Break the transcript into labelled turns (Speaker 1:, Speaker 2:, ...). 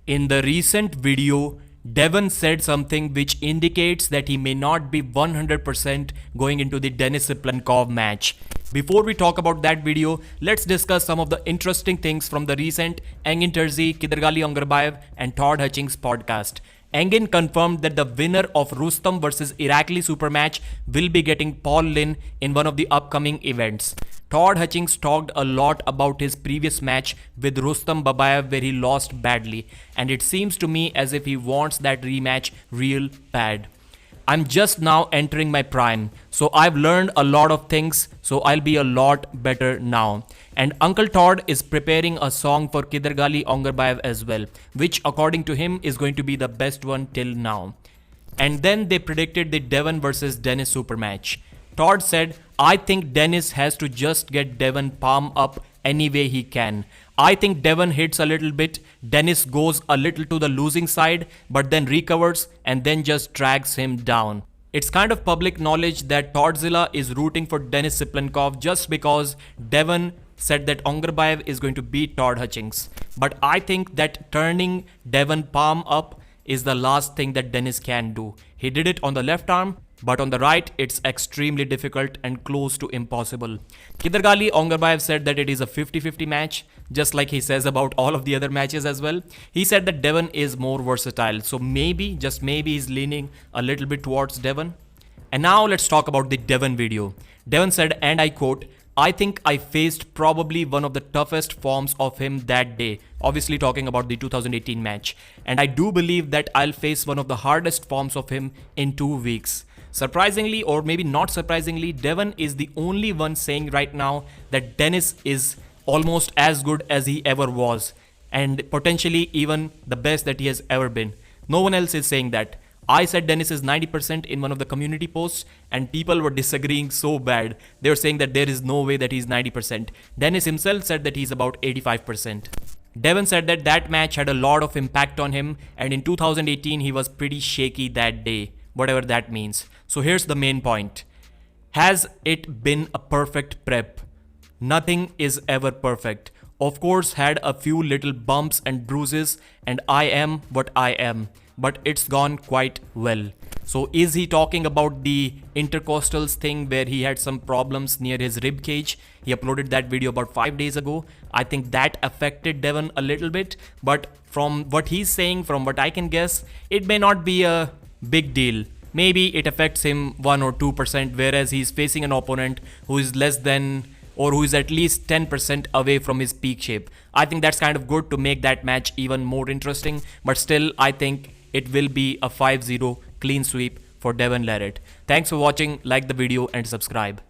Speaker 1: In the recent video, Devon said something which indicates that he may not be 100% going into the Denis Cyplenkov match. Before we talk about that video, let's discuss some of the interesting things from the recent Engin Terzi, Kidargali Ongarbayev and Todd Hutchings podcast. Engin confirmed that the winner of Rustam versus Irakli super match will be getting Paul Lin in one of the upcoming events. Todd Hutchings talked a lot about his previous match with Rustam Babayev where he lost badly, and it seems to me as if he wants that rematch real bad. I'm just now entering my prime, so I've learned a lot of things, so I'll be a lot better now. And Uncle Todd is preparing a song for Kidargali Ongarbayev as well, which according to him is going to be the best one till now. And then they predicted the Devon versus Denis super match. Todd said, I think Denis has to just get Devon palm up any way he can. I think Devon hits a little bit, Denis goes a little to the losing side, but then recovers and then just drags him down. It's kind of public knowledge that Todzilla is rooting for Denis Cyplenkov just because Devon said that Ongarbayev is going to beat Todd Hutchings. But I think that turning Devon palm up is the last thing that Denis can do. He did it on the left arm, but on the right, it's extremely difficult and close to impossible. Kidargali Ongarbayev said that it is a 50-50 match, just like he says about all of the other matches as well. He said that Devon is more versatile, so maybe, just maybe he's leaning a little bit towards Devon. And now let's talk about the Devon video. Devon said, and I quote, I think I faced probably one of the toughest forms of him that day. Obviously talking about the 2018 match. And I do believe that I'll face one of the hardest forms of him in 2 weeks. Surprisingly, or maybe not surprisingly, Devon is the only one saying right now that Denis is almost as good as he ever was. And potentially even the best that he has ever been. No one else is saying that. I said Denis is 90% in one of the community posts and people were disagreeing so bad. They were saying that there is no way that he's 90%. Denis himself said that he's about 85%. Devon said that that match had a lot of impact on him and in 2018 he was pretty shaky that day, whatever that means. So here's the main point. Has it been a perfect prep? Nothing is ever perfect. Of course, had a few little bumps and bruises and I am what I am. But it's gone quite well. So is he talking about the intercostals thing where he had some problems near his rib cage? He uploaded that video about 5 days ago. I think that affected Devon a little bit, but from what he's saying, from what I can guess, it may not be a big deal. Maybe it affects him 1 or 2%, whereas he's facing an opponent who is less than or who is at least 10% away from his peak shape. I think that's kind of good to make that match even more interesting, but still I think it will be a 5-0 clean sweep for Devon Larratt. Thanks for watching, like the video and subscribe.